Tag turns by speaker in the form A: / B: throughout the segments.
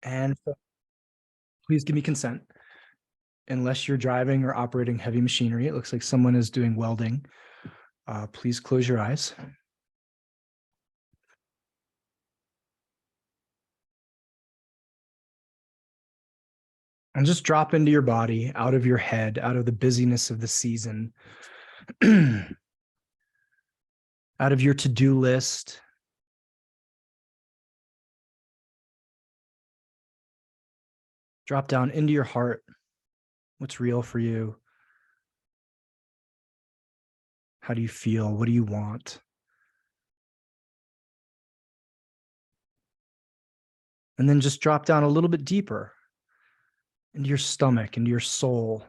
A: And please give me consent. Unless you're driving or operating heavy machinery, it looks like someone is doing welding. Please close your eyes. And just drop into your body, out of your head, out of the busyness of the season, out of your to-do list. Drop down into your heart. What's real for you? How do you feel? What do you want? And then just drop down a little bit deeper into your stomach, into your soul,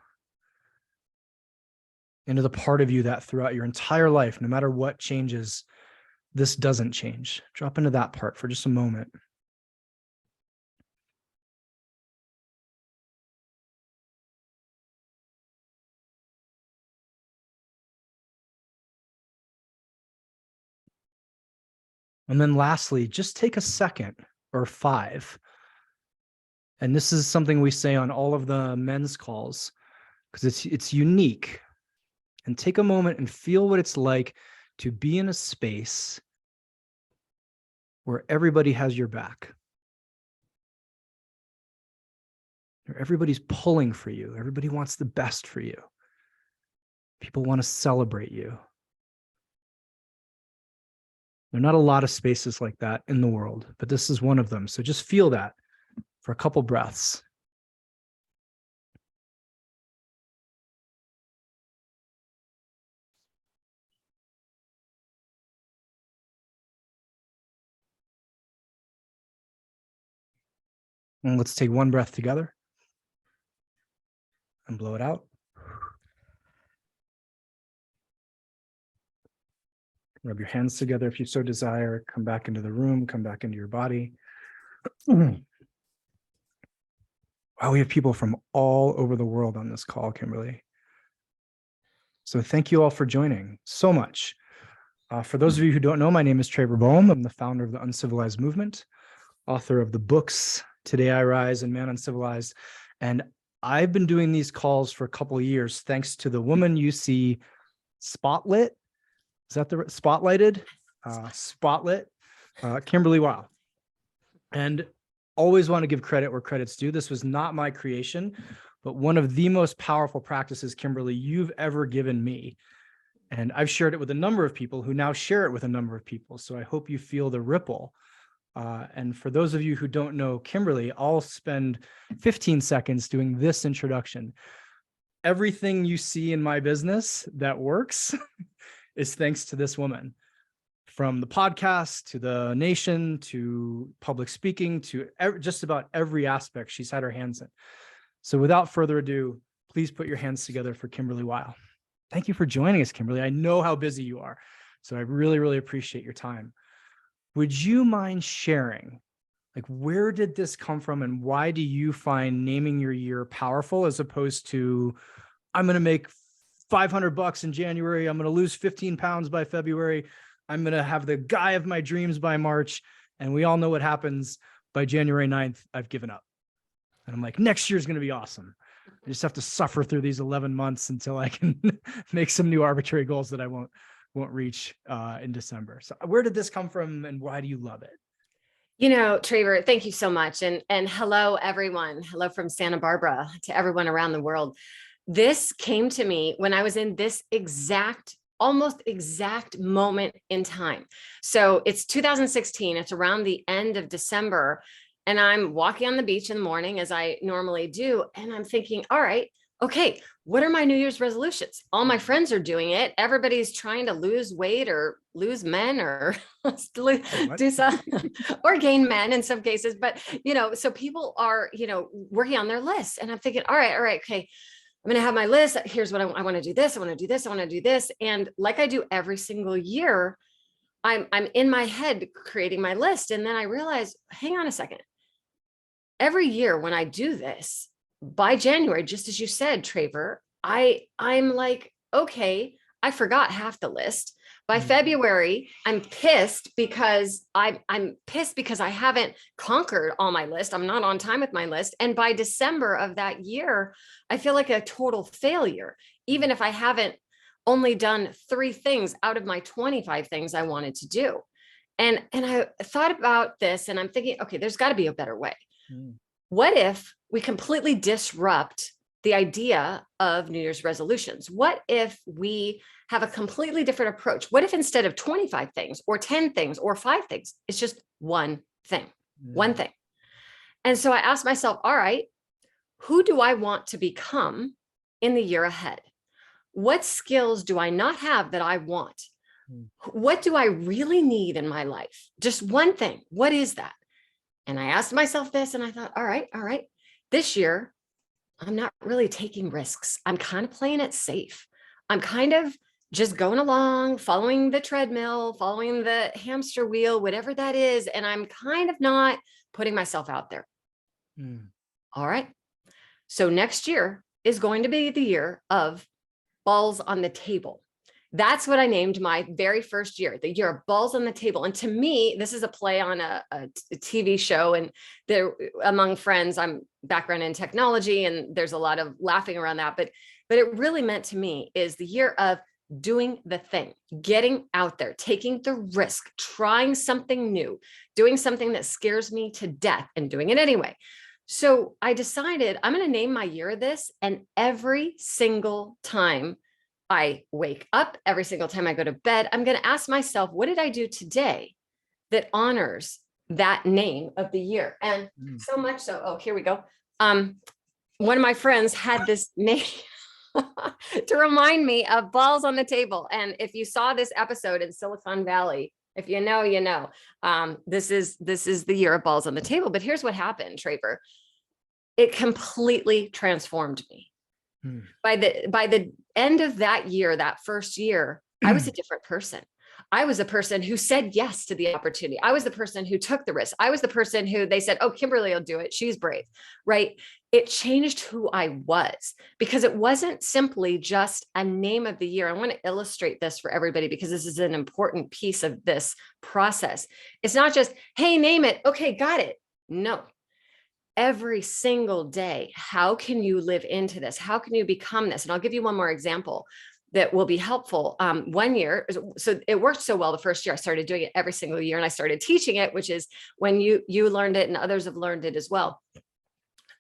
A: into the part of you that throughout your entire life, no matter what changes, this doesn't change. Drop into that part for just a moment. And then lastly, just take a second or 5. And this is something we say on all of the men's calls because it's unique. And take a moment and feel what it's like to be in a space where everybody has your back. Where everybody's pulling for you. Everybody wants the best for you. People want to celebrate you. There are not a lot of spaces like that in the world, but this is one of them. So just feel that for a couple breaths. And let's take one breath together and blow it out. Rub your hands together if you so desire. Come back into the room, come back into your body. Wow, we have people from all over the world on this call, Kimberly. So thank you all for joining so much. For those of you who don't know, my name is Traver Boehm. I'm the founder of the UNcivilized movement, author of the books Today I Rise and Man Uncivilized. And I've been doing these calls for a couple of years, thanks to the woman you see spotlit. Is that the spotlighted? Spotlit, Kimberly Weil. And always want to give credit where credit's due. This was not my creation, but one of the most powerful practices, Kimberly, you've ever given me. And I've shared it with a number of people who now share it with a number of people. So I hope you feel the ripple. And for those of you who don't know Kimberly, I'll spend 15 seconds doing this introduction. Everything you see in my business that works is thanks to this woman. From the podcast to the nation to public speaking to just about every aspect she's had her hands in. So without further ado, please put your hands together for Kimberly Weil. Thank you for joining us, Kimberly. I know how busy you are, so I really, really appreciate your time. Would you mind sharing, like, where did this come from and why do you find naming your year powerful as opposed to, I'm going to make $500 in January, I'm going to lose 15 pounds by February, I'm going to have the guy of my dreams by March, and we all know what happens by January 9th, I've given up. And I'm like, next year's going to be awesome. I just have to suffer through these 11 months until I can make some new arbitrary goals that I won't reach in December. So where did this come from and why do you love it?
B: You know, Traver, thank you so much. And hello, everyone. Hello from Santa Barbara to everyone around the world. This came to me when I was in this almost exact moment in time. So it's 2016. It's around the end of December. And I'm walking on the beach in the morning as I normally do. And I'm thinking, all right, okay, what are my New Year's resolutions? All my friends are doing it. Everybody's trying to lose weight or lose men or do some or gain men in some cases. But, so people are, working on their lists. And I'm thinking, all right, okay. I'm going to have my list. Here's what I want to do this. I want to do this. I want to do this. And like I do every single year, I'm in my head creating my list. And then I realized, hang on a second. Every year when I do this by January, just as you said, Traver, I'm like, okay, I forgot half the list, By February, I'm pissed because I'm pissed because I haven't conquered all my list. I'm not on time with my list. And by December of that year, I feel like a total failure, even if I haven't only done 3 things out of my 25 things I wanted to do. And I thought about this and I'm thinking, okay, there's got to be a better way. What if we completely disrupt the idea of New Year's resolutions? What if we have a completely different approach? What if instead of 25 things or 10 things or 5 things, it's just one thing, one thing? And so I asked myself, all right, who do I want to become in the year ahead? What skills do I not have that I want? What do I really need in my life? Just one thing. What is that? And I asked myself this and I thought, all right, this year, I'm not really taking risks. I'm kind of playing it safe. I'm kind of just going along, following the treadmill, following the hamster wheel, whatever that is. And I'm kind of not putting myself out there. All right. So next year is going to be the year of balls on the table. That's what I named my very first year, the year of balls on the table. And to me, this is a play on a TV show, and there among friends, I'm background in technology and there's a lot of laughing around that, but it really meant to me is the year of doing the thing, getting out there, taking the risk, trying something new, doing something that scares me to death and doing it anyway. So I decided I'm going to name my year this, and every single time I wake up, every single time I go to bed, I'm going to ask myself, what did I do today that honors that name of the year? And so much so, oh, here we go. One of my friends had this name to remind me of balls on the table. And if you saw this episode in Silicon Valley, if you know, you know, this is the year of balls on the table. But here's what happened, Traver. It completely transformed me. By the end of that year, that first year, I was a different person. I was a person who said yes to the opportunity. I was the person who took the risk. I was the person who they said, oh, Kimberly will do it. She's brave, right? It changed who I was, because it wasn't simply just a name of the year. I want to illustrate this for everybody because this is an important piece of this process. It's not just, hey, name it. Okay, got it. No. Every single day, how can you live into this? How can you become this? And I'll give you one more example that will be helpful. One year, so it worked so well the first year, I started doing it every single year and I started teaching it, which is when you learned it and others have learned it as well.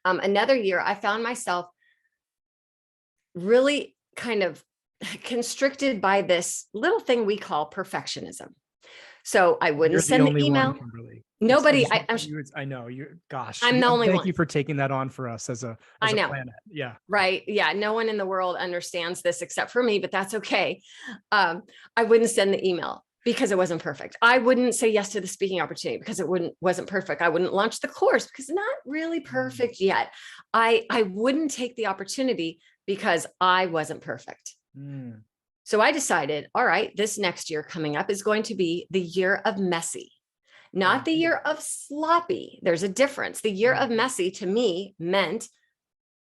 B: Another year, I found myself really kind of constricted by this little thing we call perfectionism. So I wouldn't send the email. Nobody,
A: I know you, gosh,
B: I'm the only one.
A: Thank you for taking that on for us as a planet. Yeah.
B: Right. Yeah. No one in the world understands this except for me, but that's okay. I wouldn't send the email because it wasn't perfect. I wouldn't say yes to the speaking opportunity because it wasn't perfect. I wouldn't launch the course because not really perfect yet. I wouldn't take the opportunity because I wasn't perfect. So I decided, all right, this next year coming up is going to be the year of messy. Not the year of sloppy. There's a difference. The year of messy to me meant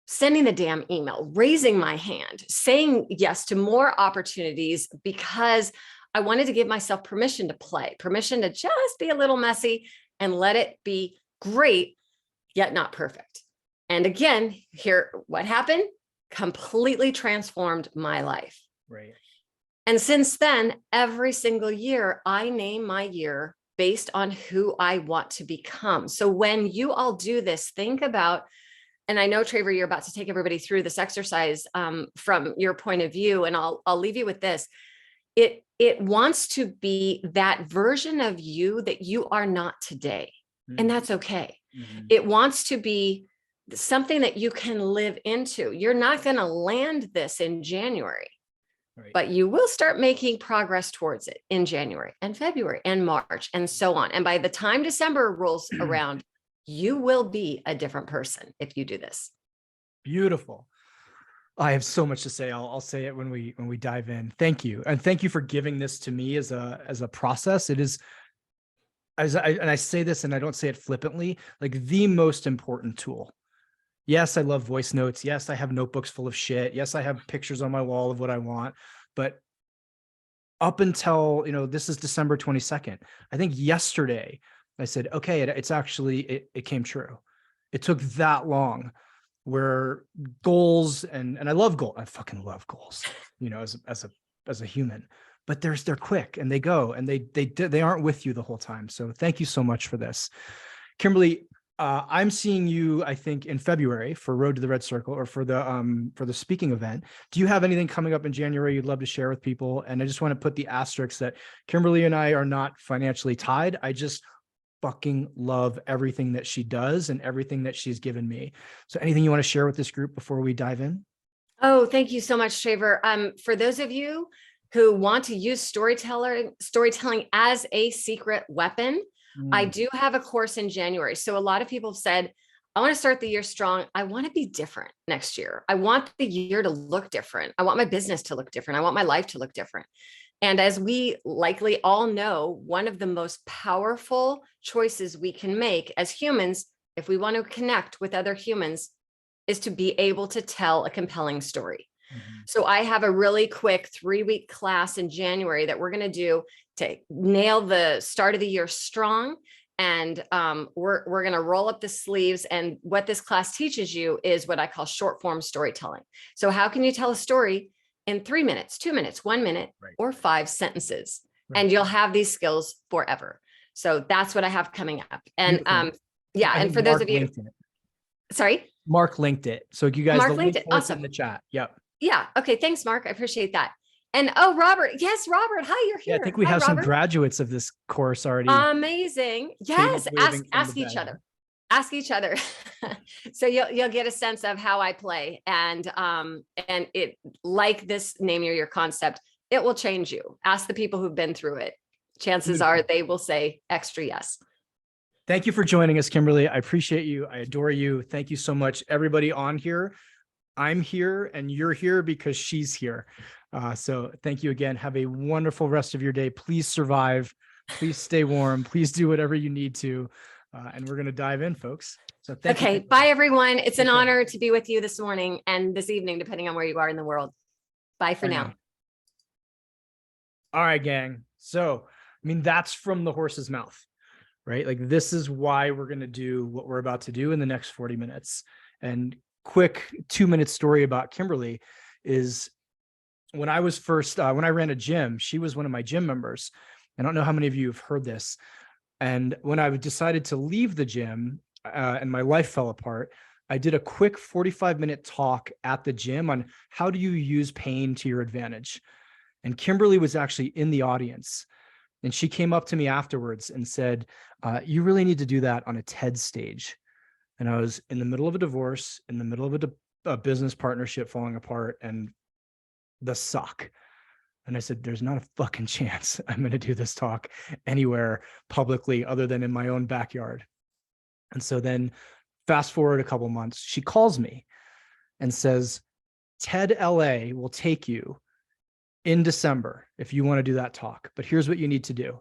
B: sending the damn email, raising my hand, saying yes to more opportunities because I wanted to give myself permission to play, permission to just be a little messy and let it be great, yet not perfect. And again, here, what happened? Completely transformed my life.
A: Right. And
B: since then, every single year, I name my year based on who I want to become. So when you all do this, think about, and I know, Traver, you're about to take everybody through this exercise from your point of view, and I'll leave you with this. It wants to be that version of you that you are not today, and that's okay. It wants to be something that you can live into. You're not going to land this in January. Right. But you will start making progress towards it in January and February and March and so on. And by the time December rolls around, you will be a different person if you do this.
A: Beautiful. I have so much to say. I'll say it when we dive in. Thank you. And thank you for giving this to me as a process. It is, and I say this and I don't say it flippantly, like the most important tool. Yes, I love voice notes. Yes, I have notebooks full of shit. Yes, I have pictures on my wall of what I want. But up until, this is December 22nd. I think yesterday I said, okay, it's actually, it came true. It took that long, where goals and I love goals. I fucking love goals, as a human, but they're quick and they go and they aren't with you the whole time. So thank you so much for this. Kimberly, I'm seeing you, I think, in February for Road to the Red Circle, or for the speaking event. Do you have anything coming up in January you'd love to share with people? And I just want to put the asterisk that Kimberly and I are not financially tied. I just fucking love everything that she does and everything that she's given me. So anything you want to share with this group before we dive in?
B: Oh, thank you so much, Traver. For those of you who want to use storytelling as a secret weapon, I do have a course in January. So a lot of people have said, I want to start the year strong. I want to be different next year. I want the year to look different. I want my business to look different. I want my life to look different. And as we likely all know, one of the most powerful choices we can make as humans, if we want to connect with other humans, is to be able to tell a compelling story. So I have a really quick 3-week class in January that we're going to do to nail the start of the year strong. And we're going to roll up the sleeves. And what this class teaches you is what I call short form storytelling. So how can you tell a story in 3 minutes, 2 minutes, 1 minute,
A: Right.
B: or 5 sentences?
A: Right.
B: And you'll have these skills forever. So that's what I have coming up. And yeah, and for those of you, sorry,
A: Mark linked it. So you guys,
B: Mark
A: the
B: linked
A: link
B: it. Awesome.
A: in the chat. Yep.
B: Yeah. Okay. Thanks, Mark. I appreciate that. And Robert. Yes, Robert. Hi, you're here.
A: Yeah, I think we have
B: Robert.
A: some graduates of this course already.
B: Amazing. Yes. Ask each
A: bed.
B: other. Ask each other. So you'll get a sense of how I play, and it, like this name your concept, it will change you. Ask the people who've been through it. Chances are they will say extra yes.
A: Thank you for joining us, Kimberly. I appreciate you. I adore you. Thank you so much, everybody on here. I'm here and you're here because she's here. So thank you again. Have a wonderful rest of your day. Please survive. Please stay warm. Please do whatever you need to. And we're going to dive in, folks. So thank you.
B: Okay. Bye, everyone. It's an honor to be with you this morning and this evening, depending on where you are in the world. Bye for now.
A: All right, gang. So, that's from the horse's mouth, right? Like, this is why we're going to do what we're about to do in the next 40 minutes. And quick 2-minute story about Kimberly is when I was first, when I ran a gym, she was one of my gym members. I don't know how many of you have heard this. And when I decided to leave the gym and my life fell apart, I did a quick 45-minute talk at the gym on how do you use pain to your advantage. And Kimberly was actually in the audience. And she came up to me afterwards and said, you really need to do that on a TED stage. And I was in the middle of a divorce, in the middle of a business partnership falling apart, and the suck. And I said, there's not a fucking chance I'm going to do this talk anywhere publicly other than in my own backyard. And so then fast forward a couple months, she calls me and says, TED LA will take you in December if you want to do that talk. But here's what you need to do.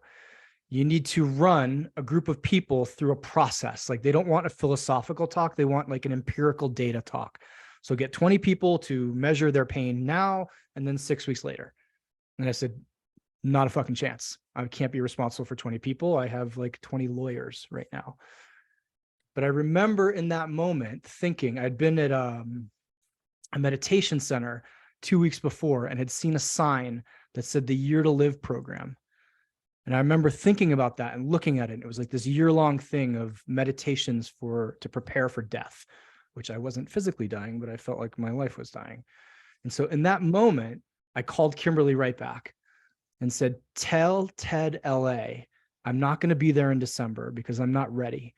A: You need to run a group of people through a process. Like, they don't want a philosophical talk. They want like an empirical data talk. So get 20 people to measure their pain now and then 6 weeks later. And I said, not a fucking chance. I can't be responsible for 20 people. I have like 20 lawyers right now. But I remember in that moment thinking, I'd been at a meditation center 2 weeks before and had seen a sign that said the Year to Live program. And I remember thinking about that and looking at it. It was like this year-long thing of meditations to prepare for death, which I wasn't physically dying, but I felt like my life was dying. And so in that moment, I called Kimberly right back and said, tell TED LA, I'm not going to be there in December because I'm not ready,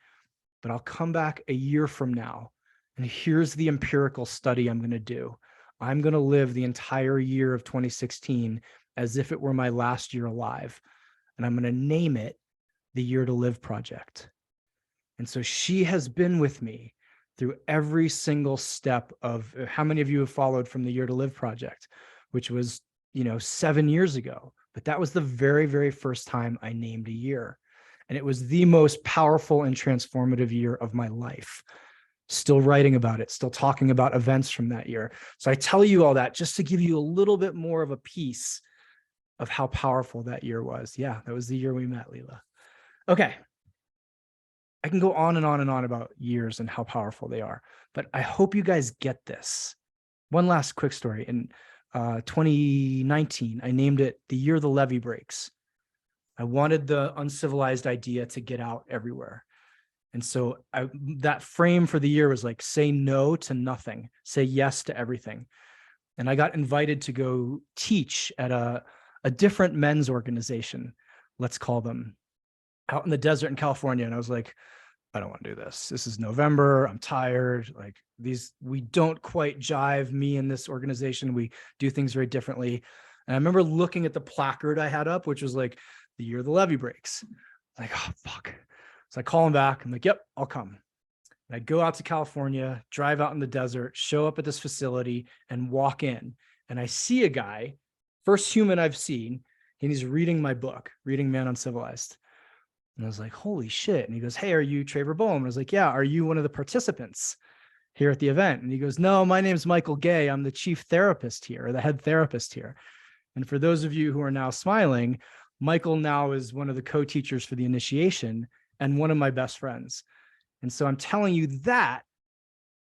A: but I'll come back a year from now. And here's the empirical study I'm going to do. I'm going to live the entire year of 2016 as if it were my last year alive. And I'm going to name it the Year to Live Project. And so she has been with me through every single step of how many of you have followed from the Year to Live Project, which was, 7 years ago. But that was the very, very first time I named a year. And it was the most powerful and transformative year of my life. Still writing about it, still talking about events from that year. So I tell you all that just to give you a little bit more of a piece of how powerful that year was. Yeah, that was the year we met, Leela. Okay. I can go on and on and on about years and how powerful they are, but I hope you guys get this. One last quick story. In 2019, I named it the year the levee breaks. I wanted the uncivilized idea to get out everywhere. And so that frame for the year was like, say no to nothing, say yes to everything. And I got invited to go teach at a different men's organization, let's call them, out in the desert in California. And I was like, I don't want to do this. This is November. I'm tired. Like we don't quite jive, me and this organization. We do things very differently. And I remember looking at the placard I had up, which was like, the year the levee breaks. Like, oh, fuck. So I call him back. I'm like, yep, I'll come. And I go out to California, drive out in the desert, show up at this facility and walk in. And I see a guy, first human I've seen, and he's reading my book, Reading Man Uncivilized. And I was like, holy shit. And he goes, hey, are you Traver Boehm? And I was like, yeah, are you one of the participants here at the event? And he goes, no, my name's Michael Gay. I'm the chief therapist here, or the head therapist here. And for those of you who are now smiling, Michael now is one of the co-teachers for the initiation and one of my best friends. And so I'm telling you that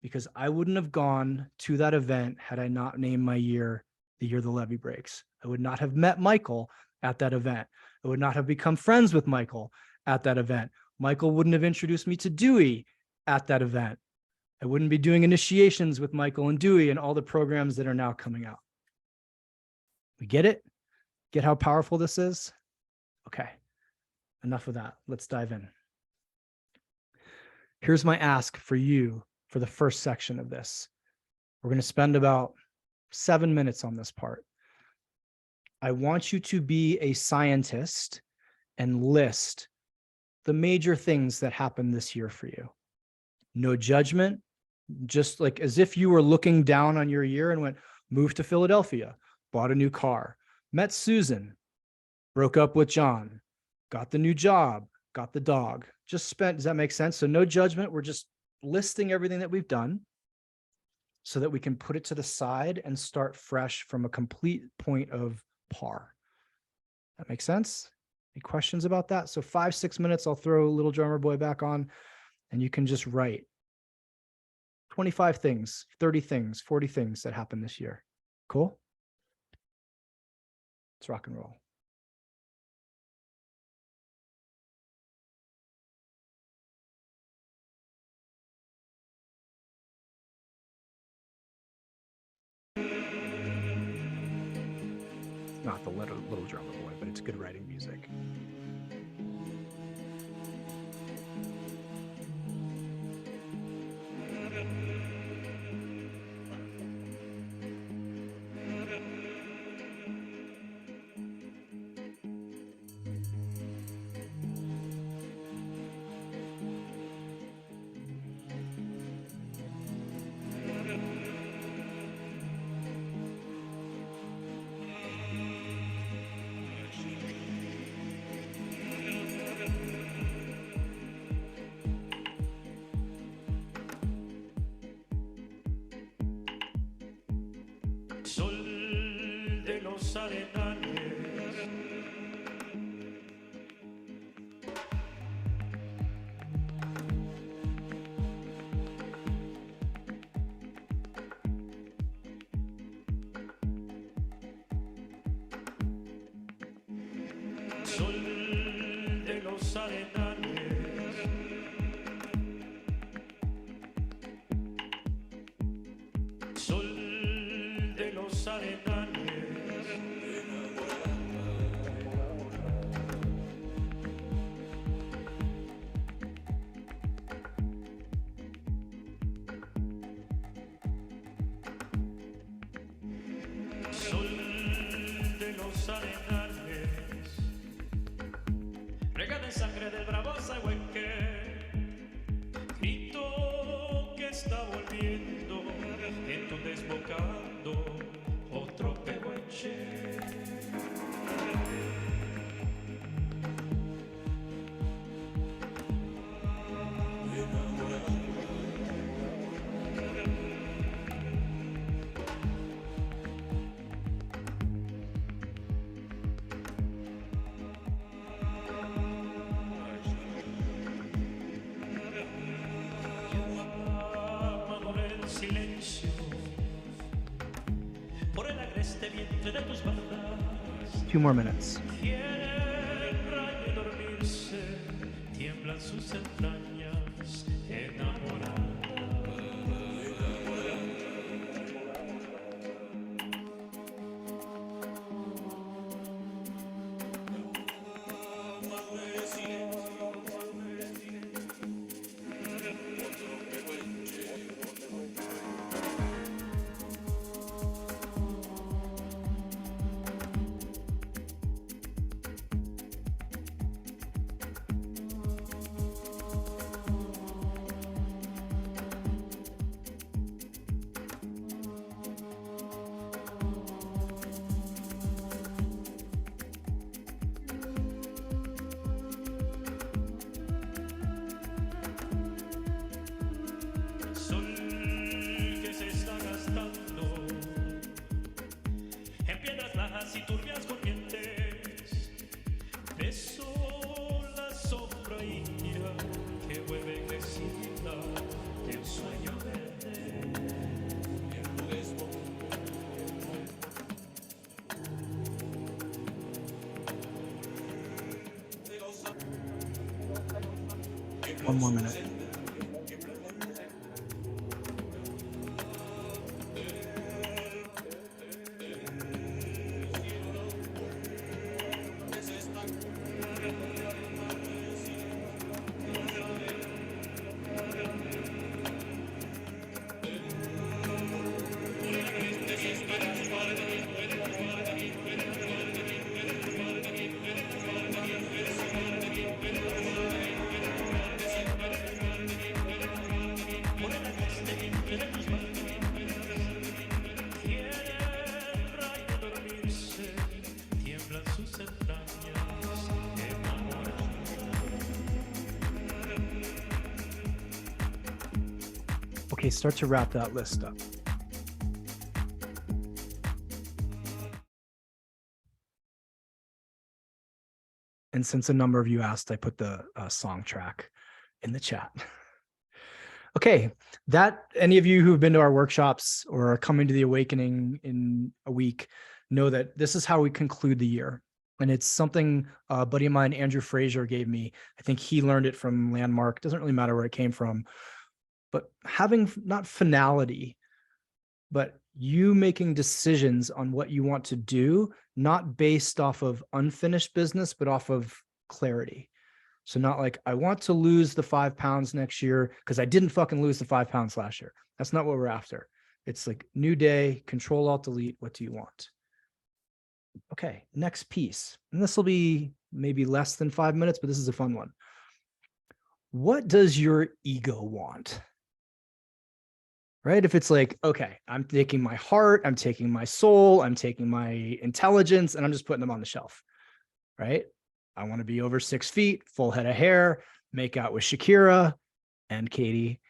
A: because I wouldn't have gone to that event had I not named my year the year the levee breaks. I would not have met Michael at that event. I would not have become friends with Michael at that event. Michael wouldn't have introduced me to Dewey at that event. I wouldn't be doing initiations with Michael and Dewey and all the programs that are now coming out. We get it? Get how powerful this is? Okay, enough of that. Let's dive in. Here's my ask for you for the first section of this. We're going to spend about 7 minutes on this part. I want you to be a scientist and list the major things that happened this year for you. No judgment, just like as if you were looking down on your year and went, moved to Philadelphia, bought a new car, met Susan, broke up with John, got the new job, got the dog, just spent, does that make sense? So no judgment. We're just listing everything that we've done so that we can put it to the side and start fresh from a complete point of par. That makes sense? Any questions about that? So 5-6 minutes, I'll throw Little Drummer Boy back on and you can just write 25 things, 30 things, 40 things that happened this year. Cool? Let's rock and roll. Not the little drummer boy, but it's good writing music.
C: Sol de los arenales, sol de los arenales, sol de los arenales, sol de los arenales, regada en sangre del bravo Sahueque, grito que está volviendo, en tu desbocado otro pehuenche. en silencio por el agreste vientre de tus bardas.
A: 2 more minutes.
C: Quiere el rayo dormirse, tiemblan sus entrañas enamoradas. Sol que se está gastando en piedras bajas y turbias corrientes, beso la sombra india que vuelve crecida del sueño verde.
A: One more minute.
C: Por el agreste vientre de tus bardas, quiere el rayo dormirse, tiemblan sus entrañas enamoradas.
A: Okay, start to wrap that list up. And since a number of you asked, I put the song track in the chat. Okay, that any of you who've been to our workshops or are coming to the Awakening in a week know that this is how we conclude the year. And it's something a buddy of mine, Andrew Fraser, gave me. I think he learned it from Landmark. Doesn't really matter where it came from. But having not finality, but you making decisions on what you want to do, not based off of unfinished business, but off of clarity. So not like, I want to lose the 5 pounds next year because I didn't fucking lose the 5 pounds last year. That's not what we're after. It's like new day, Control Alt Delete. What do you want? Okay, next piece. And this will be maybe less than 5 minutes, but this is a fun one. What does your ego want? Right? If it's like, okay, I'm taking my heart, I'm taking my soul, I'm taking my intelligence, and I'm just putting them on the shelf, right? I want to be over 6 feet, full head of hair, make out with Shakira and Katie,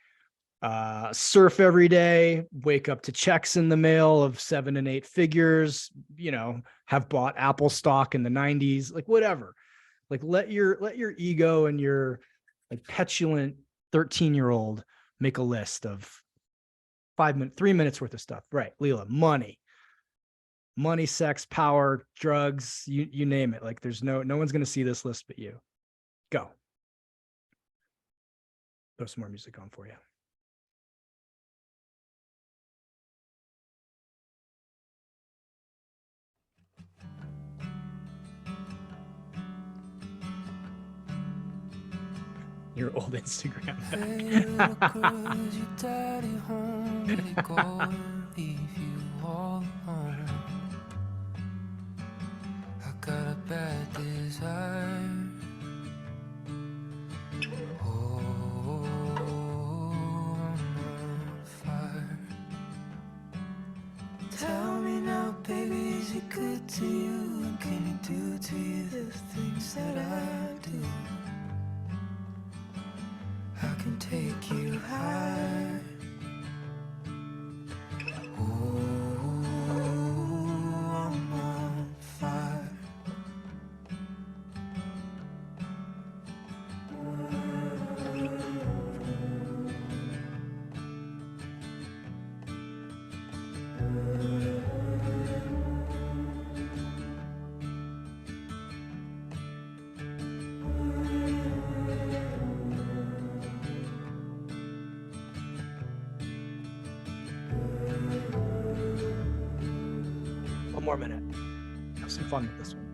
A: surf every day, wake up to checks in the mail of 7 and 8 figures, you know, have bought Apple stock in the 90s, like whatever. Like let your ego and your like petulant 13-year-old make a list of 3 minutes worth of stuff. Right, Leela, money, sex, power, drugs, you name it. Like there's no one's going to see this list but you. Go. Throw some more music on for you. Your old Instagram.
D: Hey, little girl, is your daddy home? Did he go and leave you all alone? I got a bad desire. Oh, I'm on fire. Tell me now, baby, is he good to you? And can he do to you the things that I do? I can take you high. Oh, I'm on fire.
A: more minute. Have some fun with this one.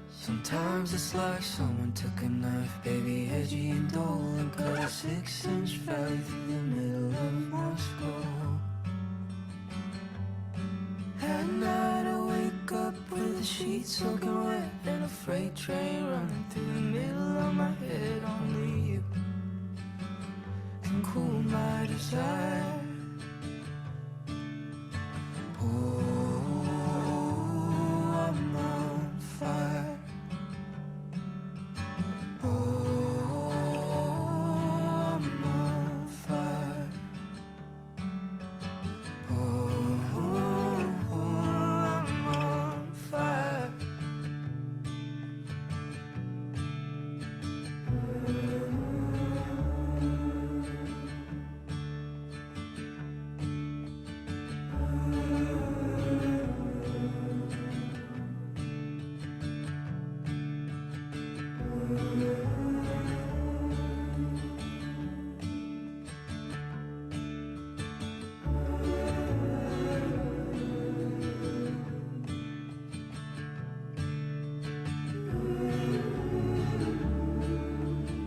D: Sometimes it's like someone took a knife, baby, edgy and dull, and cut a 6-inch valley through the middle of my skull. At night I wake up with the sheets soaking wet and a freight train running through the middle of my head. Only you can cool my desire. Oh, I'm on fire. Oh, I'm on fire. Oh, I'm on fire.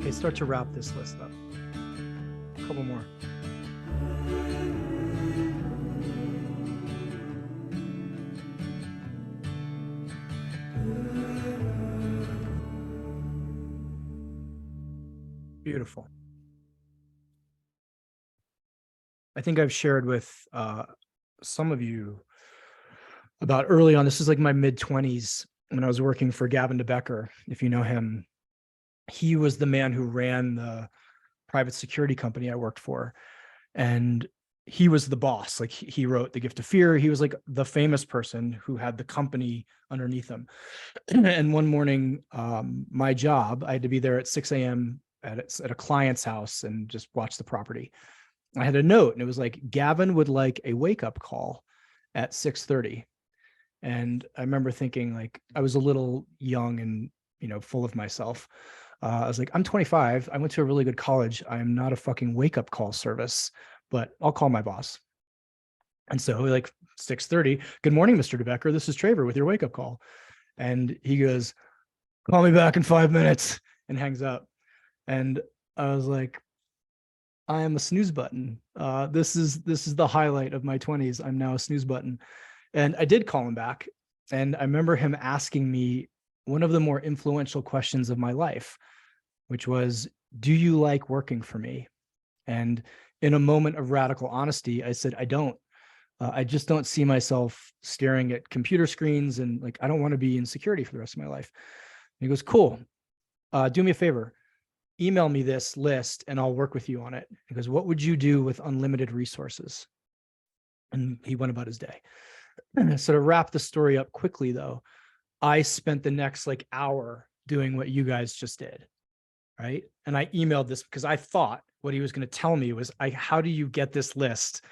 A: Okay, start to wrap this list up. A couple more. Beautiful. I think I've shared with some of you about early on. This is like my mid-20s when I was working for Gavin DeBecker, if you know him. He was the man who ran the private security company I worked for. And he was the boss. Like he wrote The Gift of Fear. He was like the famous person who had the company underneath him. And one morning, my job, I had to be there at 6 a.m. at a client's house and just watch the property. I had a note and it was like, Gavin would like a wake-up call at 6:30. And I remember thinking, like, I was a little young and, full of myself. I was like, I'm 25. I went to a really good college. I am not a fucking wake-up call service, but I'll call my boss. And so like 6:30, good morning, Mr. DeBecker. This is Traver with your wake-up call. And he goes, call me back in 5 minutes, and hangs up. And I was like, I am a snooze button. This is the highlight of my 20s. I'm now a snooze button. And I did call him back. And I remember him asking me one of the more influential questions of my life, which was, do you like working for me? And in a moment of radical honesty, I said, I don't. I just don't see myself staring at computer screens, and like, I don't want to be in security for the rest of my life. And he goes, cool. Do me a favor. Email me this list and I'll work with you on it. He goes, what would you do with unlimited resources? And he went about his day. So to wrap the story up quickly though, I spent the next like hour doing what you guys just did, right? And I emailed this because I thought what he was going to tell me was, how do you get this list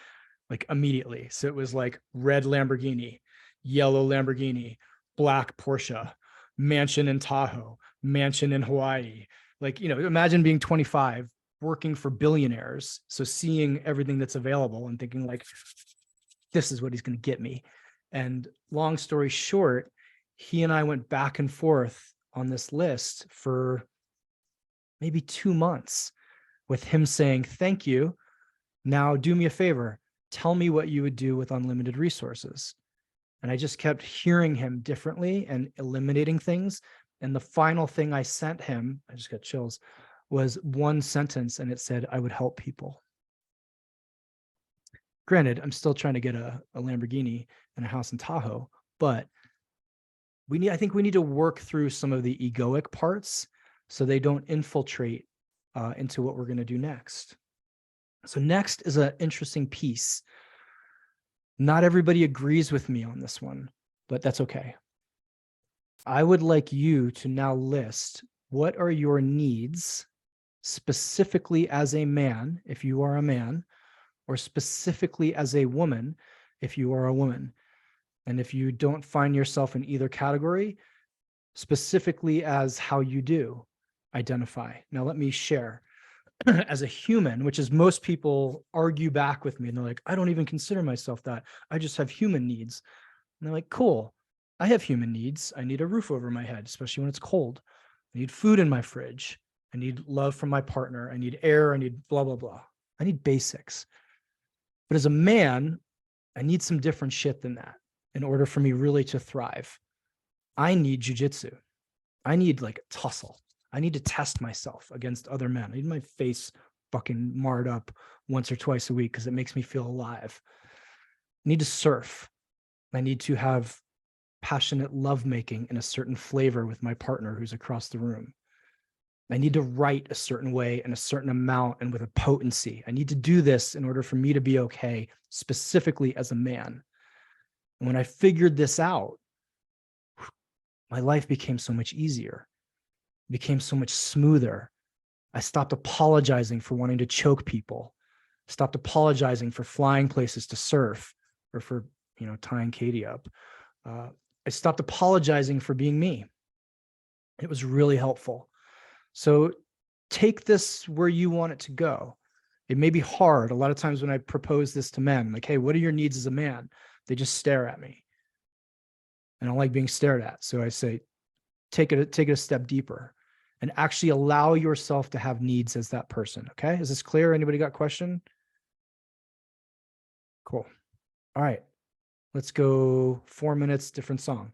A: like immediately? So it was like red Lamborghini, yellow Lamborghini, black Porsche, mansion in Tahoe, mansion in Hawaii. Like, imagine being 25, working for billionaires. So seeing everything that's available and thinking like, this is what he's going to get me. And long story short, he and I went back and forth on this list for maybe 2 months with him saying, thank you. Now do me a favor. Tell me what you would do with unlimited resources. And I just kept hearing him differently and eliminating things. And the final thing I sent him, I just got chills, was one sentence, and it said, I would help people. Granted, I'm still trying to get a Lamborghini and a house in Tahoe, but I think we need to work through some of the egoic parts so they don't infiltrate into what we're going to do next. So next is an interesting piece. Not everybody agrees with me on this one, but that's okay. I would like you to now list what are your needs specifically as a man, if you are a man, or specifically as a woman, if you are a woman. And if you don't find yourself in either category, specifically as how you do identify. Now, let me share. As a human, which is most people argue back with me, and they're like, I don't even consider myself that. I just have human needs. And they're like, cool. I have human needs. I need a roof over my head, especially when it's cold. I need food in my fridge. I need love from my partner. I need air. I need blah, blah, blah. I need basics. But as a man, I need some different shit than that in order for me really to thrive. I need jujitsu. I need like a tussle. I need to test myself against other men. I need my face fucking marred up once or twice a week because it makes me feel alive. I need to surf. I need to have passionate lovemaking in a certain flavor with my partner who's across the room. I need to write a certain way and a certain amount and with a potency. I need to do this in order for me to be okay, specifically as a man. And when I figured this out, my life became so much easier, it became so much smoother. I stopped apologizing for wanting to choke people, stopped apologizing for flying places to surf or for, tying Katie up. I stopped apologizing for being me. It was really helpful. So take this where you want it to go. It may be hard. A lot of times when I propose this to men, like, hey, what are your needs as a man? They just stare at me. I don't like being stared at. So I say, take it a step deeper and actually allow yourself to have needs as that person. Okay. Is this clear? Anybody got a question? Cool. All right. Let's go 4 minutes, different song.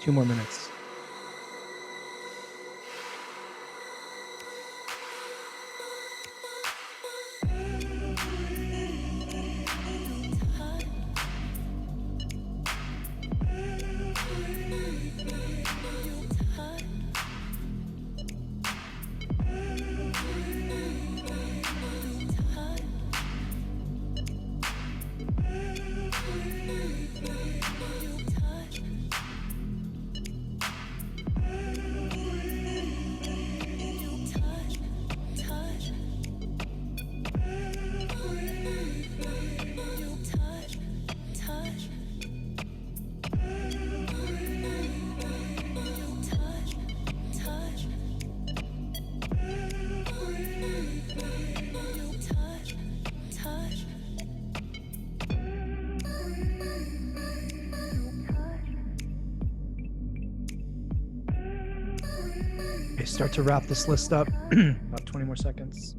A: Two more minutes. Okay, start to wrap this list up. About 20 more seconds.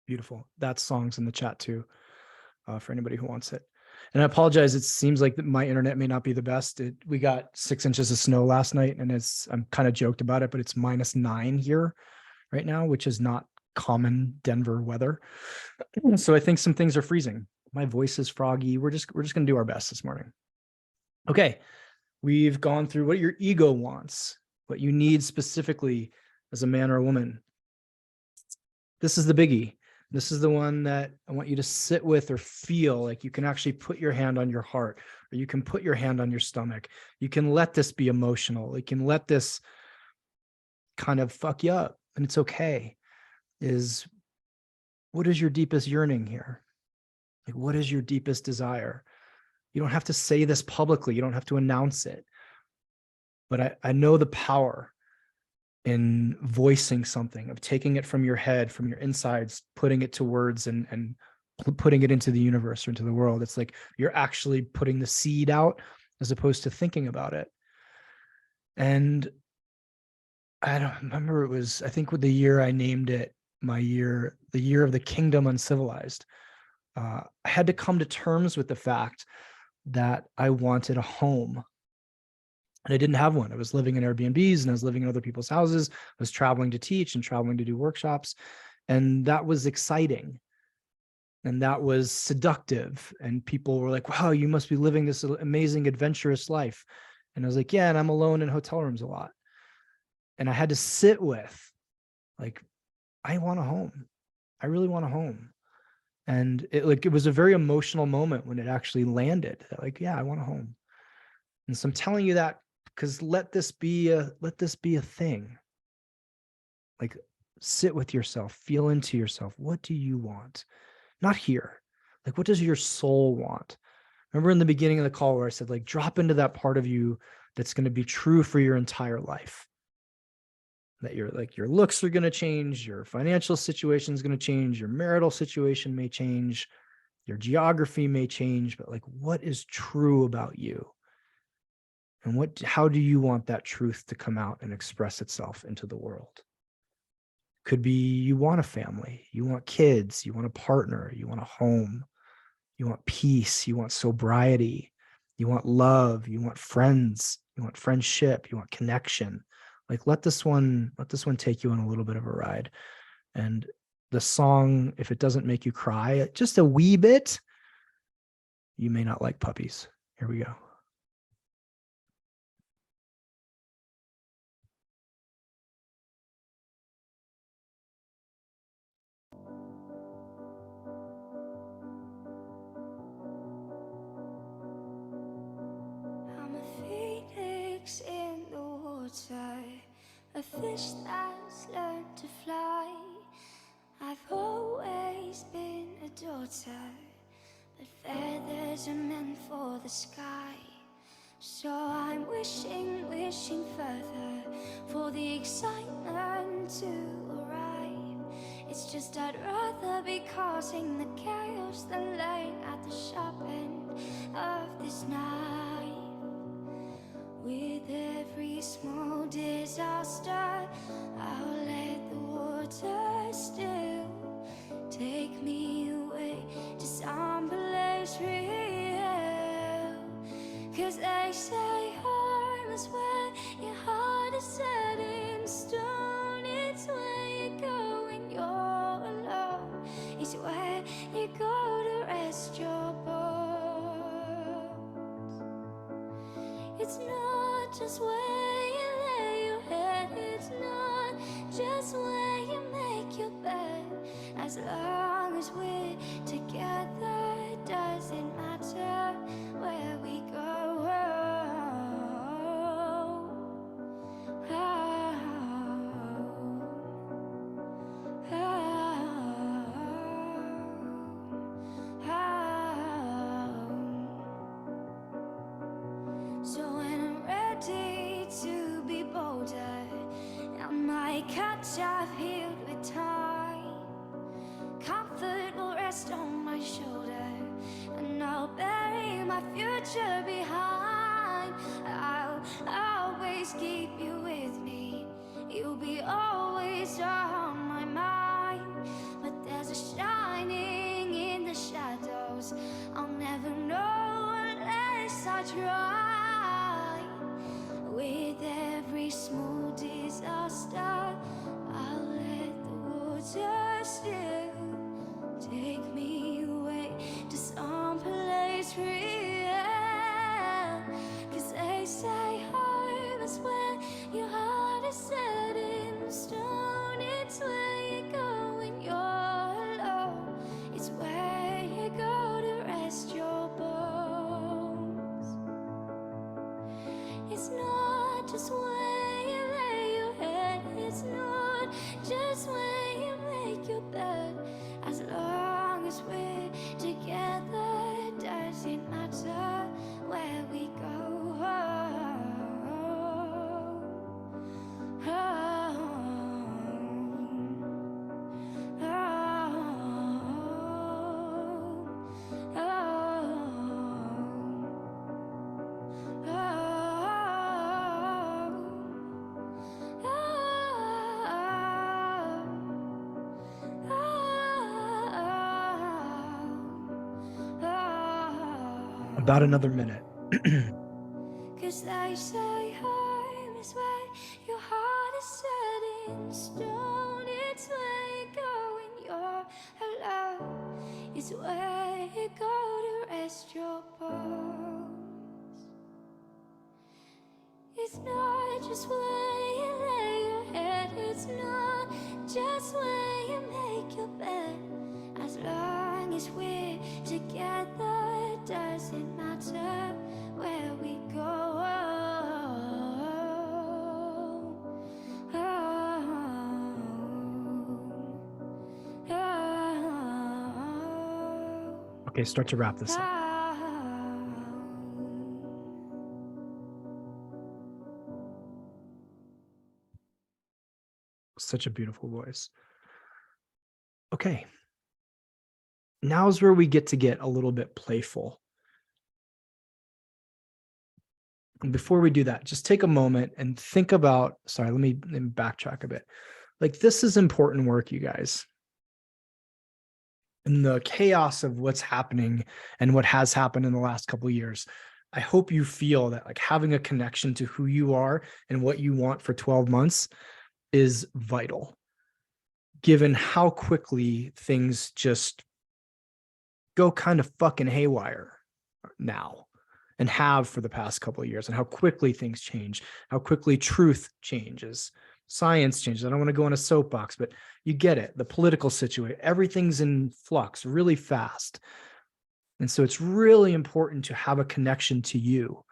A: Beautiful. That song's in the chat too, for anybody who wants it. And I apologize. It seems like my internet may not be the best. We got 6 inches of snow last night, and I'm kind of joked about it, but it's -9 here right now, which is not common Denver weather. So I think some things are freezing. My voice is froggy. We're just gonna do our best this morning. Okay, we've gone through what your ego wants, what you need specifically as a man or a woman. This is the biggie. This is the one that I want you to sit with or feel like you can actually put your hand on your heart, or you can put your hand on your stomach. You can let this be emotional. You can let this kind of fuck you up, and it's okay. Is what is your deepest yearning here? Like, what is your deepest desire? You don't have to say this publicly. You don't have to announce it. But I know the power in voicing something, of taking it from your head, from your insides, putting it to words and putting it into the universe or into the world. It's like you're actually putting the seed out as opposed to thinking about it. And I don't remember, I think with the year I named it the year of the kingdom uncivilized. I had to come to terms with the fact that I wanted a home. And I didn't have one. I was living in Airbnbs and I was living in other people's houses. I was traveling to teach and traveling to do workshops. And that was exciting. And that was seductive. And people were like, wow, you must be living this amazing, adventurous life. And I was like, yeah, and I'm alone in hotel rooms a lot. And I had to sit with, like, I want a home. I really want a home. And it was a very emotional moment when it actually landed. Like, yeah, I want a home. And so I'm telling you that because let this be a thing. Like, sit with yourself, feel into yourself. What do you want? Not here. Like, what does your soul want? Remember in the beginning of the call where I said, like, drop into that part of you that's going to be true for your entire life. That your looks are going to change, your financial situation is going to change, your marital situation may change, your geography may change, but like, what is true about you? And how do you want that truth to come out and express itself into the world? Could be you want a family, you want kids, you want a partner, you want a home, you want peace, you want sobriety, you want love, you want friends, you want friendship, you want connection. Like, let this one take you on a little bit of a ride. And the song, if it doesn't make you cry just a wee bit, you may not like puppies. Here we go.
D: I'm a phoenix in the water, a fish that's learned to fly. I've always been a daughter, but feathers are meant for the sky. So I'm wishing further for the excitement to arrive. It's just I'd rather be causing the chaos than laying at the sharp end of this knife. With every small disaster, I'll let the water still take me away to some place real. 'Cause they say home is where your heart is set in stone. It's where you go when you're alone. It's where you go to rest your bones. It's not just where you lay your head. It's not just where you make your bed. As long as we're together, it doesn't matter where we go. So when I'm ready to be bolder, cuts I've healed with time. Comfort will rest on my shoulder, and I'll bury my future behind. I'll always keep you with me. You'll be always on my mind. But there's a shining in the shadows I'll never know unless I try. With every small disaster, I'll let the water still take me away to some place real. 'Cause they say home is where your heart is set in stone. It's where you go when you're alone. It's where you go to rest your bones. It's not just where you lay your head. It's not just where you make your bed. As long as we're together, doesn't matter where we go.
A: About another minute.
D: 'Cause they say home is where your heart is set in stone. It's where you go when you're alone. It's where you go to rest your bones. It's not just where you lay your head. It's not just where you make your bed. As long as we're together, doesn't matter where we go.
A: Okay, start to wrap this up. Such a beautiful voice. Okay. Now's where we get a little bit playful. And before we do that, just take a moment and think about, sorry, let me backtrack a bit. Like, this is important work, you guys. In the chaos of what's happening and what has happened in the last couple of years, I hope you feel that like having a connection to who you are and what you want for 12 months is vital, given how quickly things just go kind of fucking haywire now and have for the past couple of years, and how quickly things change, how quickly truth changes, science changes. I don't want to go on a soapbox, but you get it. The political situation, everything's in flux really fast. And so it's really important to have a connection to you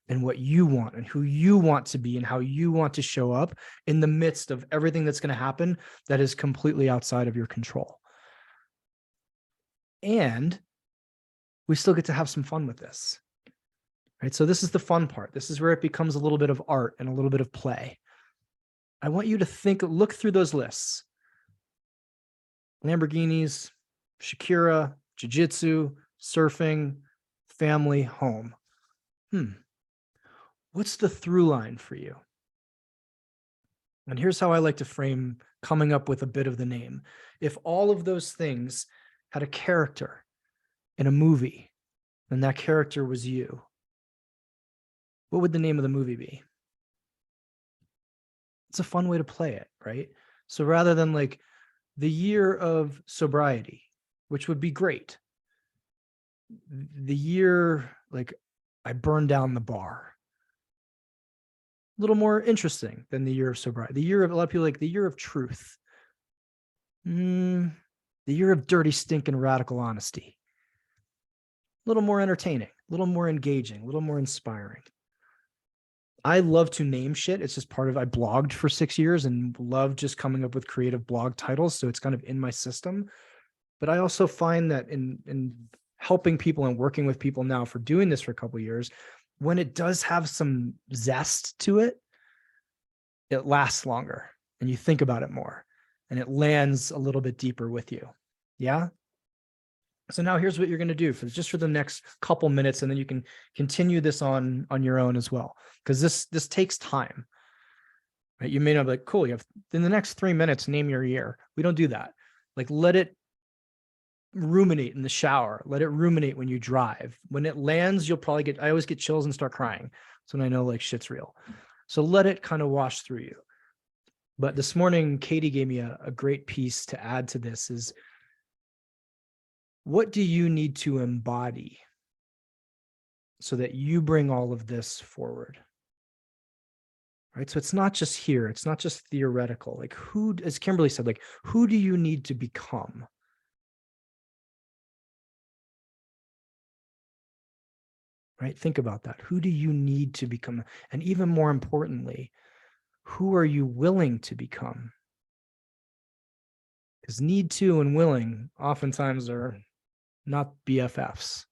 A: and what you want and who you want to be and how you want to show up in the midst of everything that's going to happen that is completely outside of your control. And we still get to have some fun with this, right? So this is the fun part. This is where it becomes a little bit of art and a little bit of play. I want you to look through those lists. Lamborghinis, Shakira, jiu-jitsu, surfing, family, home. What's the through line for you? And here's how I like to frame coming up with a bit of the name. If all of those things had a character in a movie, and that character was you, what would the name of the movie be? It's a fun way to play it, right? So rather than like the year of sobriety, which would be great, the year like I burned down the bar, a little more interesting than the year of sobriety. The year of, a lot of people like the year of truth, the year of dirty, stinking, radical honesty. A little more entertaining, a little more engaging, a little more inspiring. I love to name shit. It's just part of, I blogged for 6 years and love just coming up with creative blog titles. So it's kind of in my system. But I also find that in helping people and working with people now for doing this for a couple of years, when it does have some zest to it, it lasts longer. and you think about it more and it lands a little bit deeper with you. Yeah. So now here's what you're going to do for the next couple minutes, and then you can continue this on your own as well, because this takes time. Right? You may not be like, cool, you have in the next 3 minutes, name your year. We don't do that. Like, let it ruminate in the shower. Let it ruminate when you drive. When it lands, you'll probably I always get chills and start crying. So when I know like shit's real. So let it kind of wash through you. But this morning, Katie gave me a great piece to add to this is, what do you need to embody so that you bring all of this forward? Right? So it's not just here. It's not just theoretical. Like, who, as Kimberly said, like, who do you need to become? Right? Think about that. Who do you need to become? And even more importantly, who are you willing to become? Because need to and willing oftentimes are not BFFs.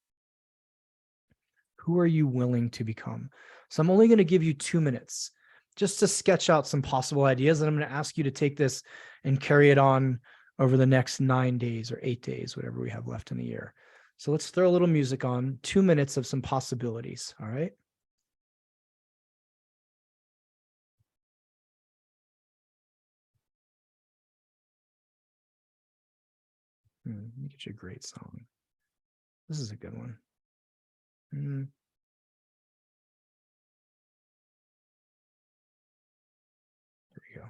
A: Who are you willing to become? So I'm only going to give you 2 minutes just to sketch out some possible ideas. And I'm going to ask you to take this and carry it on over the next 9 days or 8 days, whatever we have left in the year. So let's throw a little music on, 2 minutes of some possibilities. All right. Let me get you a great song. This is a good one. Here we go.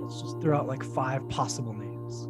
A: Just throw out like 5 possible names.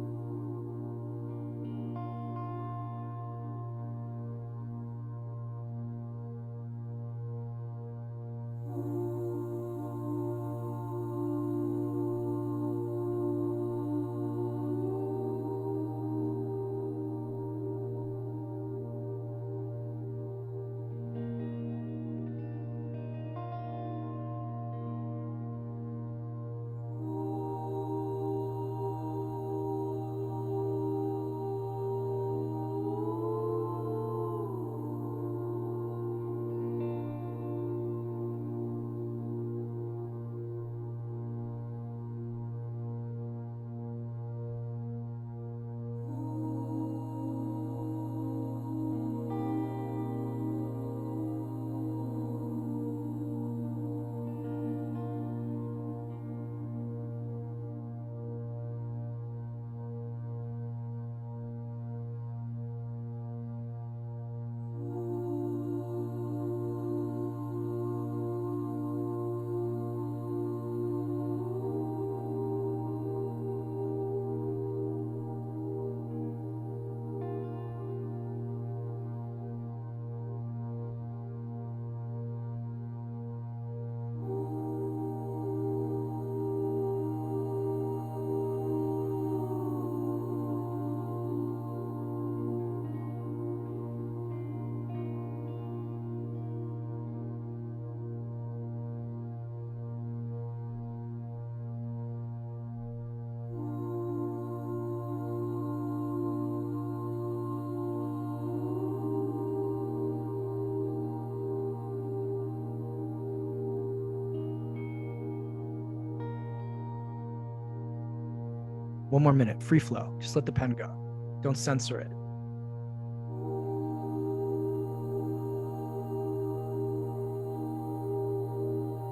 A: One more minute, free flow. Just let the pen go. Don't censor it.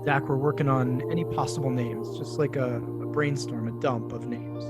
A: Zach, we're working on any possible names, just like a brainstorm, a dump of names.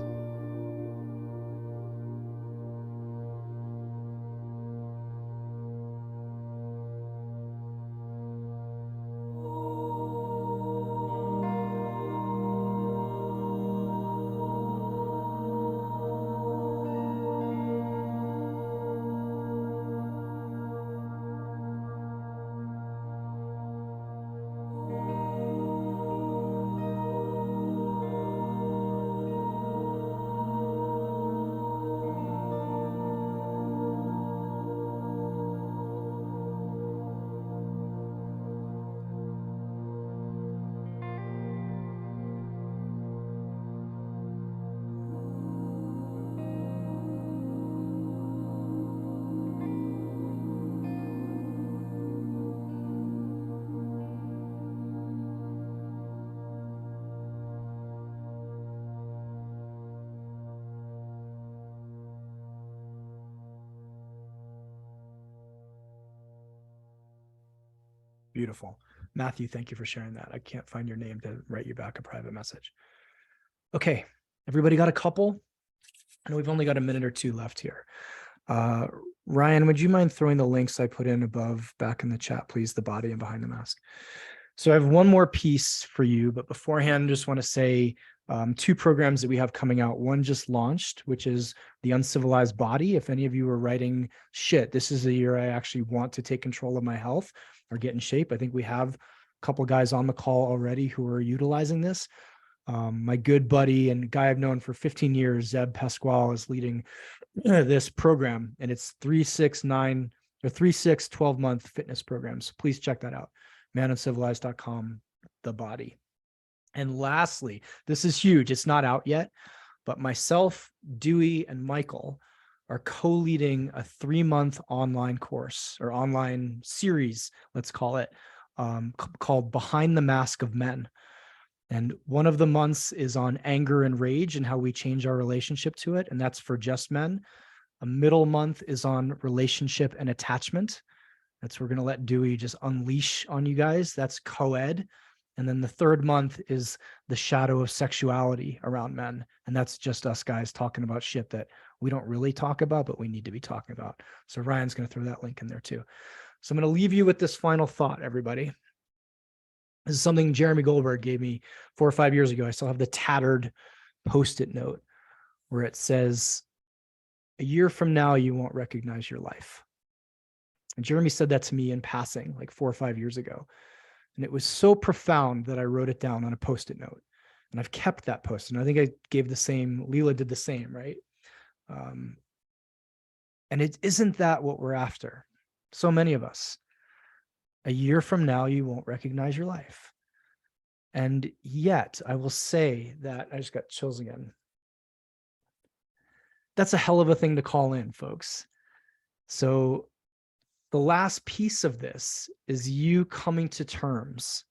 A: Beautiful. Matthew, thank you for sharing that. I can't find your name to write you back a private message. Okay, everybody got a couple? I know we've only got a minute or two left here. Ryan, would you mind throwing the links I put in above back in the chat, please? The body and behind the mask. So I have one more piece for you, but beforehand, just want to say two programs that we have coming out. One just launched, which is the Uncivilized Body. If any of you are writing, shit, this is the year I actually want to take control of my health or get in shape. I think we have a couple guys on the call already who are utilizing this. My good buddy and guy I've known for 15 years, Zeb Pasquale, is leading this program, and it's 3-6-9 or 3-6 12-month fitness programs. Please check that out. manuncivilized.com, the body. And lastly, this is huge. It's not out yet, but myself, Dewey, and Michael are co-leading a 3-month online course or online series, let's call it, called Behind the Mask of Men. And one of the months is on anger and rage and how we change our relationship to it. And that's for just men. A middle month is on relationship and attachment. That's we're going to let Dewey just unleash on you guys. That's co-ed. And then the third month is the shadow of sexuality around men. And that's just us guys talking about shit that we don't really talk about, but we need to be talking about. So Ryan's going to throw that link in there too. So I'm going to leave you with this final thought, everybody. This is something Jeremy Goldberg gave me 4 or 5 years ago. I still have the tattered Post-it note where it says, a year from now, you won't recognize your life. And Jeremy said that to me in passing like 4 or 5 years ago. And it was so profound that I wrote it down on a Post-it note. And I've kept that Post-it note. I think I gave the same, Leela did the same, right? And it isn't that what we're after. So many of us. A year from now, you won't recognize your life. And yet, I will say that, I just got chills again. That's a hell of a thing to call in, folks. So the last piece of this is you coming to terms,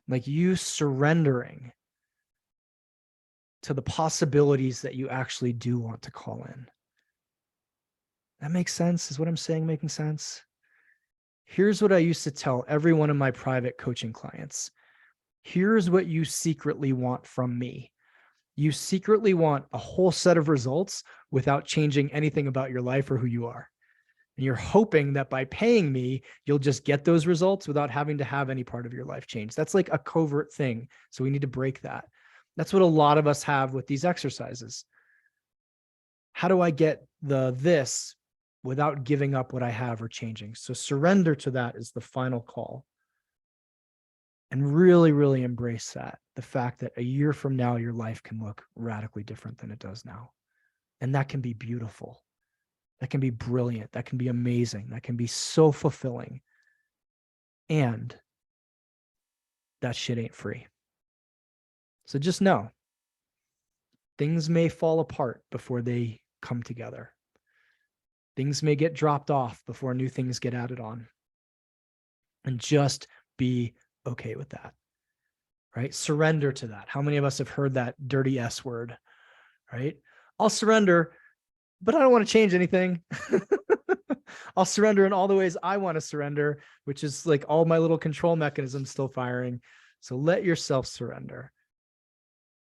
A: like you surrendering to the possibilities that you actually do want to call in. That makes sense? Is what I'm saying making sense? Here's what I used to tell every one of my private coaching clients. Here's what you secretly want from me. You secretly want a whole set of results without changing anything about your life or who you are. And you're hoping that by paying me, you'll just get those results without having to have any part of your life change. That's like a covert thing. So we need to break that. That's what a lot of us have with these exercises. How do I get this without giving up what I have or changing? So surrender to that is the final call. And really, really embrace that. The fact that a year from now, your life can look radically different than it does now. And that can be beautiful. That can be brilliant. That can be amazing. That can be so fulfilling. And that shit ain't free. So just know, things may fall apart before they come together. Things may get dropped off before new things get added on. And just be okay with that, right? Surrender to that. How many of us have heard that dirty S word, right? I'll surrender, but I don't want to change anything. I'll surrender in all the ways I want to surrender, which is like all my little control mechanisms still firing. So let yourself surrender.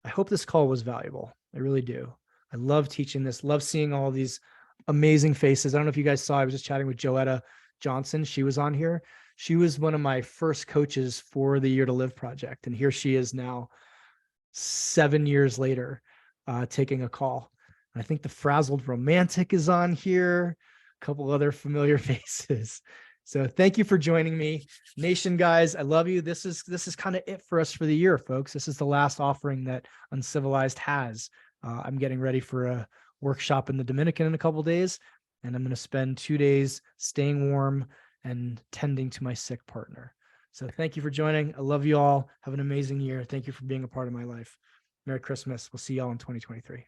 A: I hope this call was valuable. I really do. I love teaching this, love seeing all these amazing faces. I don't know if you guys saw, I was just chatting with Joetta Johnson. She was on here. She was one of my first coaches for the Year to Live project. And here she is now 7 years later, taking a call. And I think the Frazzled Romantic is on here, a couple other familiar faces. So thank you for joining me. Nation guys, I love you. This is kind of it for us for the year, folks. This is the last offering that Uncivilized has. I'm getting ready for a workshop in the Dominican in a couple days, and I'm going to spend 2 days staying warm and tending to my sick partner. So thank you for joining. I love you all. Have an amazing year. Thank you for being a part of my life. Merry Christmas. We'll see y'all in 2023.